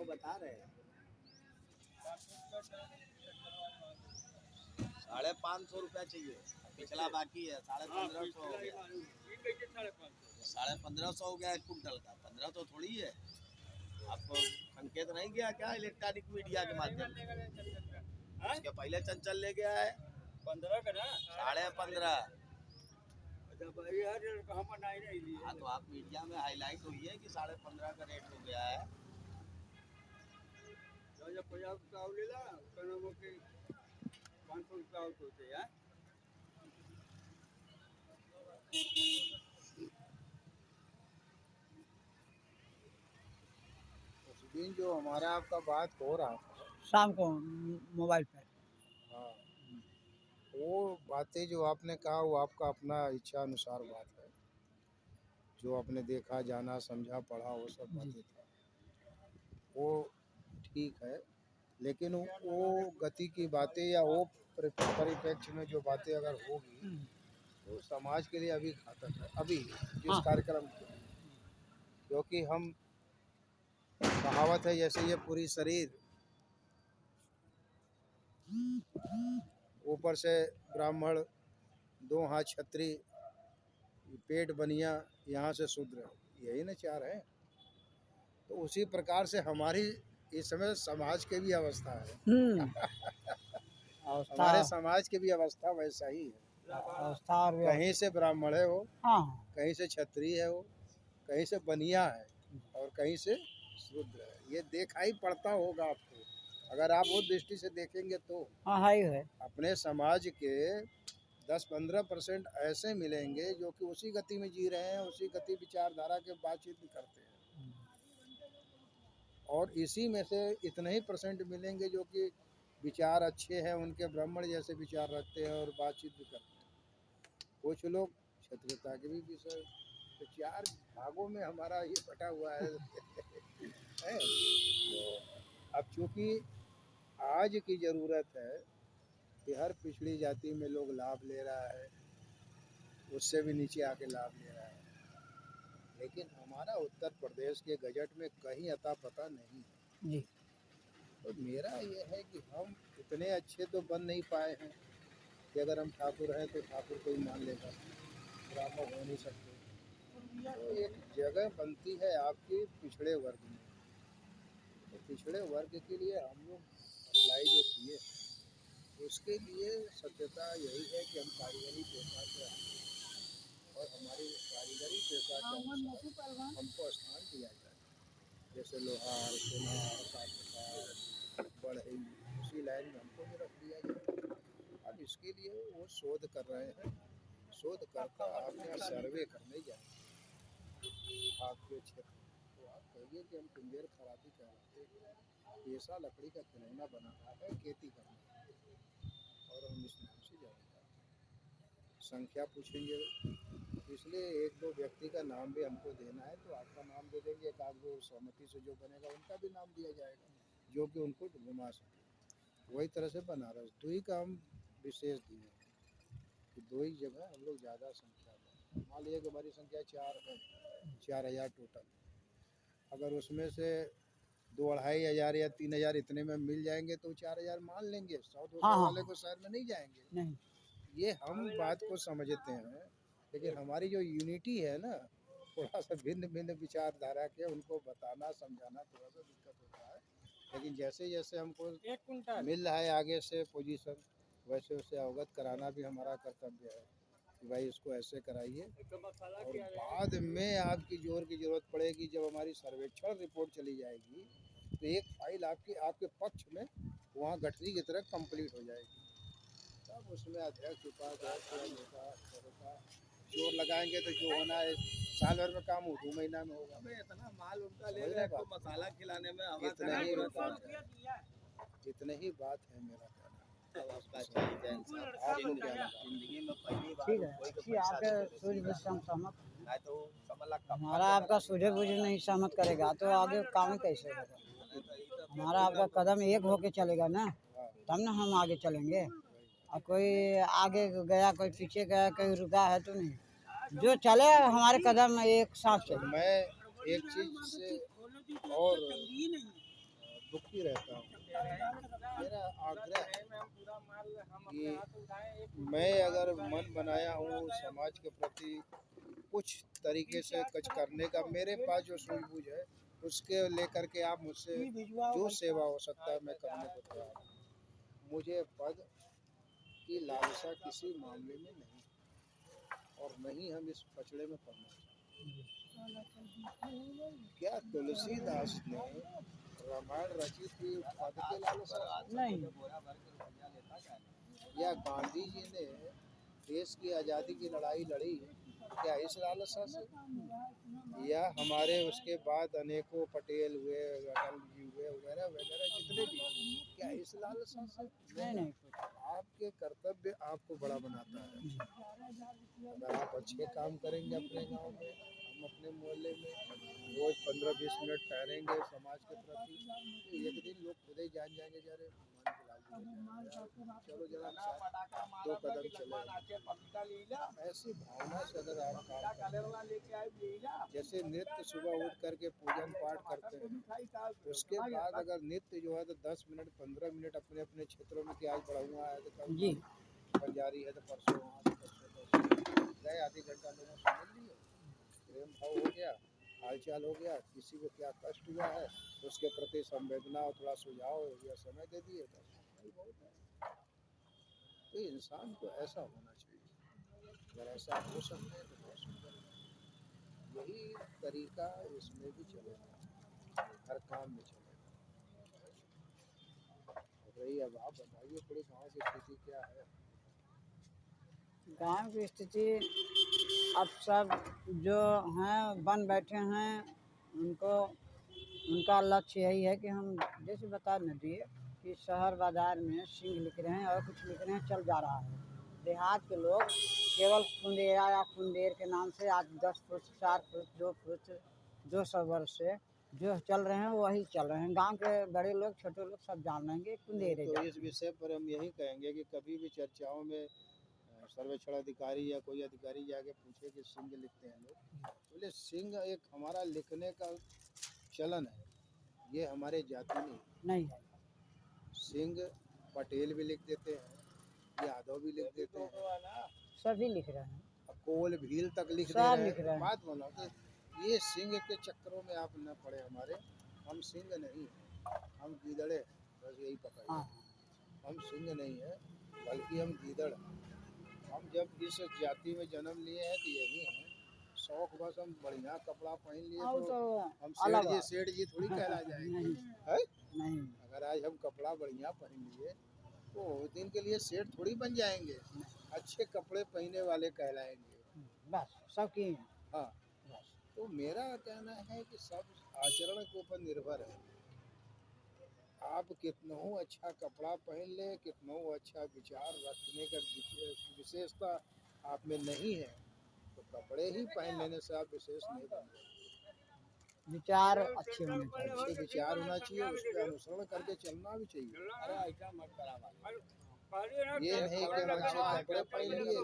तो बता रहे हैं 550 रुपया चाहिए, पिछला बाकी है 1550 हो गया, 1550 हो गया एक कुंटल का, 15 तो थोड़ी है। आपको संकेत नहीं गया क्या इलेक्ट्रॉनिक मीडिया के माध्यम से? इसके पहले चंचल ले गया है 15 का ना 15.5। हाँ तो आप मीडिया में हाईलाइट हुई है कि 15.5 का रेट हो गया है। जो हमारा आपका बात हो रहा था शाम को मोबाइल पे, हाँ, वो बातें जो आपने कहा वो आपका अपना इच्छा अनुसार बात है, जो आपने देखा जाना समझा पढ़ा वो सब बातें था, वो ठीक है। लेकिन वो गति की बातें या वो परिप्रेक्ष्य में जो बातें अगर होगी तो समाज के लिए अभी घातक है, अभी जिस कार्यक्रम की, क्योंकि हम कहावत है जैसे ये पूरी शरीर ऊपर से ब्राह्मण, दो हाथ छत्री, पेट बनिया, यहाँ से शूद्र, यही ना चार है। तो उसी प्रकार से हमारी इस समय समाज की भी अवस्था है हमारे समाज की भी अवस्था वैसा ही है। कहीं से ब्राह्मण है वो, कहीं से क्षत्रिय है वो, कहीं से बनिया है और कहीं से शूद्र है। ये दिखाई पड़ता होगा आपको अगर आप वो दृष्टि से देखेंगे तो। है। अपने समाज के 10-15% ऐसे मिलेंगे जो कि उसी गति में जी रहे हैं, उसी गति विचारधारा के बातचीत भी करते हैं, और इसी में से इतने ही % मिलेंगे जो कि विचार अच्छे हैं, उनके ब्राह्मण जैसे विचार रखते हैं और बातचीत भी करते हैं। कुछ लोग क्षत्रियता के भी विषय, तो 4 भागों में हमारा ये बटा हुआ है है? तो अब चूँकि आज की ज़रूरत है कि हर पिछड़ी जाति में लोग लाभ ले रहा है, उससे भी नीचे आके लाभ ले रहा है, लेकिन हमारा उत्तर प्रदेश के गजट में कहीं अता पता नहीं है जी। तो मेरा ये है कि हम इतने अच्छे तो बन नहीं पाए हैं कि अगर हम ठाकुर हैं तो ठाकुर को ही मान लेगा, ब्राह्मण हो नहीं सकते। तो एक जगह बनती है आपकी पिछड़े वर्ग में, तो पिछड़े वर्ग के लिए हम लोग अप्लाई जो किए उसके लिए सत्यता यही है कि हम कारीगरी पेशा से आए और हमारी कारीगरी पेशा के अनुसार हमको स्थान दिया जाए, जैसे लोहार, सोनार, काश्तकार, बढ़ई, उसी लाइन में हमको भी रख दिया जाए। अब इसके लिए वो शोध कर रहे हैं, शोध करता आपने सर्वे करने जाए आपके क्षेत्र, तो आप कहिए कि हम कुंजेर खराबी कहलाते हैं, पेशा लकड़ी का खिलौना बनाना है, खेती करना है, और हम इस नाम से जाने जाते हैं। संख्या पूछेंगे, इसलिए 1-2 व्यक्ति का नाम भी हमको देना है तो आपका नाम दे देंगे, एक आध दो सहमति से जो बनेगा उनका भी नाम दिया जाएगा जो कि उनको घुमा सके। वही तरह से बनारस 2 ही का हम विशेष दिए कि 2 ही जगह हम लोग ज़्यादा संख्या में, मान लीजिए कि हमारी संख्या 4 है, 4000 टोटल, अगर उसमें से 2-2500 या 3000 इतने में मिल जाएंगे तो 4000 मान लेंगे, 100-200 वाले को शहर में नहीं जाएंगे नहीं। ये हम बात को समझते हैं, लेकिन हमारी जो यूनिटी है ना, थोड़ा सा भिन्न भिन्न विचारधारा के उनको बताना समझाना थोड़ा सा दिक्कत होता है, लेकिन जैसे जैसे हमको मिल रहा है आगे से पोजीशन, वैसे वैसे अवगत कराना भी हमारा कर्तव्य है कि भाई इसको ऐसे कराइए। और बाद में आपकी जोर की ज़रूरत पड़ेगी, जब हमारी सर्वेक्षण रिपोर्ट चली जाएगी तो एक फाइल आपके पक्ष में वहाँ गठरी की तरह कंप्लीट हो जाएगी, तब उसमें अध्यक्ष उपाध्यक्ष या नेता जोर लगाएंगे तो जो होना है साल भर में काम हो 2 महीना में होगा। इतना माल उनका ले रहे हैं तो मसाला खिलाने में इतना ही बात है, इतने ही बात है मेरा कहना। आपको क्या लगा? जिंदगी में पहली बार ठीक है, अच्छी आपके सूझ बूझ से हम सहमत, हमारा आपका सूझे बूझ नहीं सहमत करेगा तो आगे काम ही कैसे होगा। हमारा आपका कदम एक होके चलेगा ना, तब ना हम आगे चलेंगे। और कोई आगे गया, कोई पीछे गया, कोई रुका है तो नहीं, जो चले हमारे कदम एक साथ चले। मैं एक चीज़ से और दुखी रहता हूँ। मेरा आग्रह है कि मैं अगर मन बनाया हूँ समाज के प्रति कुछ तरीके से कुछ करने का, मेरे पास जो सूझबूझ है उसके लेकर के आप मुझसे जो सेवा हो सकता है मैं करने को तैयार हूँ। मुझे पद की लालसा किसी मामले में नहीं, और नहीं हम इस पचड़े में पड़ना चाहते। क्या तुलसीदास ने रामायण रची थी पद के लालसा नहीं, या गांधी जी ने देश की आज़ादी की लड़ाई लड़ी क्या इस लालसा से, या हमारे उसके बाद अनेकों पटेल हुए, अटल जी हुए, वगैरह वगैरह जितने भी, क्या इस लालसा से? नहीं। आपके कर्तव्य आपको बड़ा बनाता है। अगर आप अच्छे काम करेंगे अपने गांव में, हम अपने मोहल्ले में रोज 15-20 मिनट ठहरेंगे समाज के प्रति, तो एक दिन लोग खुद ही जान जाएंगे जरे चलो जरा दो कदम चले। ऐसी भावना से अगर आप काम करें, जैसे नृत्य सुबह उठ करके पूजन पाठ करते हैं, उसके बाद अगर नृत्य जो है तो 10 मिनट 15 मिनट अपने अपने क्षेत्रों में, कि आज बढ़ुआ है तो कल जी। बंजारी है तो परसों वहाँ तो परसों गए, आधी घंटा लोगों से मिल लिए, प्रेम भाव हो गया, हालचाल हो गया, किसी को क्या कष्ट हुआ है उसके प्रति संवेदना और थोड़ा सुझाव या समय दे दिए, बस वही बहुत है। तो इंसान को ऐसा होना चाहिए, अगर ऐसा हो सकते हैं तो बहुत सुंदर है। यही तरीका इसमें भी चलेगा, हर काम में चलेगा। रही अब आप बताइए थोड़ी गाँव की स्थिति क्या है? गांव की स्थिति अब सब जो हैं बन बैठे हैं, उनको उनका लक्ष्य यही है कि हम जैसे बता न दिए कि शहर बाजार में सिंह लिख रहे हैं और कुछ लिख रहे हैं, चल जा रहा है। देहात के लोग केवल कुंदेरा या कुंदेर के नाम से आज 10 फुट 4 फुट 2 फुट 200 वर्ष से जो चल रहे हैं वही चल रहे हैं। गांव के बड़े लोग छोटे लोग सब जान लेंगे कुंदेरे। तो इस विषय पर हम यही कहेंगे कि कभी भी चर्चाओं में सर्वेक्षण अधिकारी या कोई अधिकारी जाके पूछे कि सिंह लिखते हैं लोग, बोले सिंह एक हमारा लिखने का चलन है, ये हमारे जाति नहीं है। सिंह पटेल भी लिख देते हैं, यादव भी लिख देते हैं, सभी लिख रहे हैं, कोल भील तक लिख दे सब रहे लिख रहे हैं। हैं। बात बोला तो ये सिंह के चक्करों में आप न पड़े हमारे, हम सिंह नहीं, हम गीदड़े, बस यही पकड़। हाँ। हम सिंह नहीं है बल्कि हम गीदड़। हम जब इस जाति में जन्म लिए हैं तो यही हैं, शौक बस हम बढ़िया कपड़ा पहन लिए तो हम सेठ जी थोड़ी कहला जाएंगे है? नहीं। अगर आज हम कपड़ा बढ़िया पहन लिए तो दिन के लिए सेठ थोड़ी बन जाएंगे, अच्छे कपड़े पहनने वाले कहलाएंगे, बस सब की। हाँ बस। तो मेरा कहना है कि सब आचरण के ऊपर निर्भर है। आप कितना अच्छा कपड़ा पहन ले, कितना अच्छा विचार रखने का विशेषता आप में नहीं है, तो कपड़े ही पहन लेने से आप विशेष नहीं बन। विचार अच्छे होने चाहिए, अच्छे विचार होना चाहिए, उस पर अनुसरण करके चलना भी चाहिए। ये नहीं कि हम अच्छे कपड़े पहन लिए,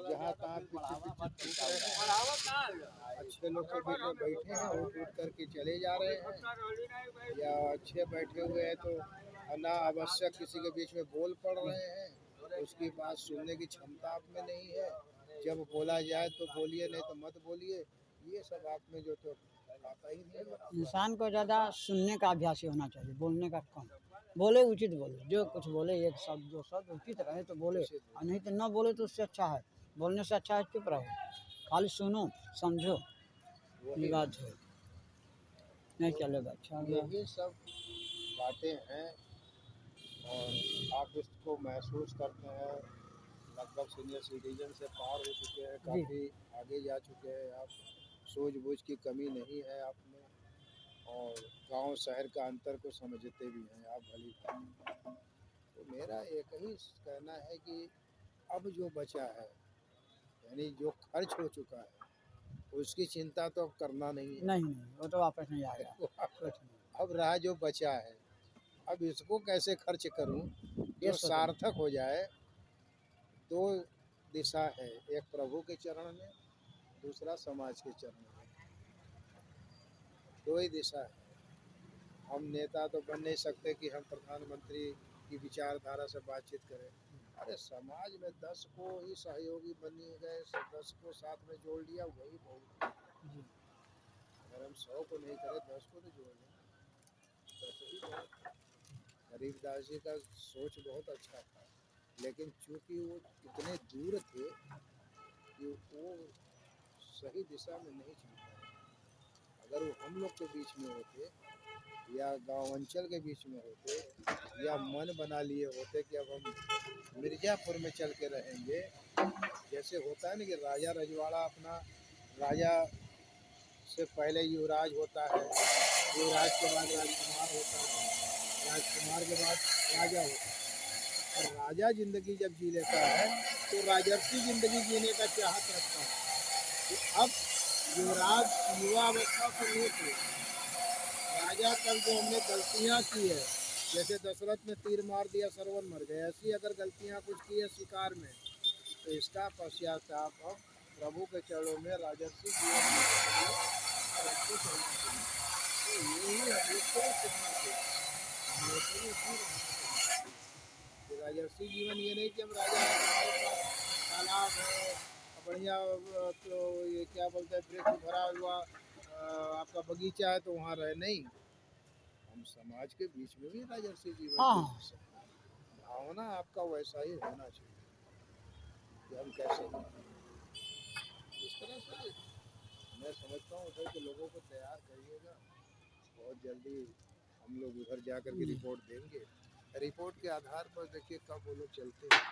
जहाँ तहाँ अच्छे लोग के बीच में बैठे हैं उठ उठ करके चले जा रहे हैं, या अच्छे बैठे हुए हैं तो अनावश्यक किसी के बीच में बोल पड़ रहे हैं, उसकी बात सुनने की क्षमता आप में नहीं है। जब बोला जाए तो बोलिए, नहीं तो मत बोलिए, ये सब आप में जो तो आता ही नहीं। इंसान को ज़्यादा सुनने का अभ्यास ही होना चाहिए, बोलने का कम। बोले उचित बोले, जो कुछ बोले एक शब्द दो शब्द उचित रहे तो बोले, और नहीं तो न बोले तो उससे अच्छा है, बोलने से अच्छा है चुप रहो, खाली सुनो समझो, ये बात है, नहीं चलेगा। अच्छा यही सब बातें हैं और आप इसको महसूस करते हैं। लगभग सीनियर सिटीजन से पार हो चुके हैं, काफ़ी आगे जा चुके हैं आप, सूझबूझ की कमी नहीं है आप में, और गांव शहर का अंतर को समझते भी हैं आप भली भांति। तो मेरा एक ही कहना है कि अब जो बचा है, यानी जो खर्च हो चुका है, उसकी चिंता तो अब करना नहीं है। नहीं वो तो वापस नहीं आएगा। अब रहा जो बचा है, अब इसको कैसे खर्च करूं जो सार्थक हो जाए। दो दिशा है, एक प्रभु के चरण में, दूसरा समाज के चरण में, दो ही दिशा है। हम नेता तो बन नहीं सकते कि हम प्रधानमंत्री की विचारधारा से बातचीत करें। अरे समाज में 10 को ही सहयोगी बनी गए, 10 को साथ में जोड़ लिया, वही बहुत। जी अगर हम 100 को नहीं करें, 10 को तो जोड़ लें, 10 ही बहुत। गरीबदास जी का सोच बहुत अच्छा था, लेकिन चूंकि वो इतने दूर थे कि वो सही दिशा में नहीं चल पाए। अगर वो हम लोग के बीच में होते या गांव अंचल के बीच में होते या मन बना लिए होते कि अब हम मिर्ज़ापुर में चल के रहेंगे, जैसे होता है ना कि राजा रजवाड़ा अपना राजा से पहले युवराज होता है, युवराज के बाद राजकुमार होता है, राजकुमार के बाद राजा होता है, और राजा जिंदगी जब जी लेता है तो राजर्षि जिंदगी जीने का चाहत रखता है। तो अब युवराज युवा अवस्था से लेकर राजा तक जो हमने गलतियाँ की है, जैसे दशरथ ने तीर मार दिया, सरवन मर गए, ऐसी अगर गलतियाँ कुछ की है शिकार में, तो इसका पश्चाताप अब प्रभु के चरणों में राजर्षि जीवन जीने के लिए हमको चलना चाहिए। तो यही हम लोग को सीखना चाहिए, हम लोग को भी इसी रहना चाहिए कि राजर्षि जीवन ये नहीं कि हम राजा हैं, हमारे पास तालाब है, बढ़िया तो ये क्या बोलते हैं वृक्ष भरा हुआ आपका बगीचा है तो वहाँ रहे, नहीं। हम समाज के बीच में भी राजर्षि जीवन हाँ जी सकते हैं। भावना आपका वैसा ही होना चाहिए कि हम कैसे इस तरह से मैं समझता हूँ उधर के लोगों को तैयार करिएगा। बहुत जल्दी हम लोग उधर जा कर के रिपोर्ट देंगे। रिपोर्ट के आधार पर देखिए कब वो लोग चलते हैं।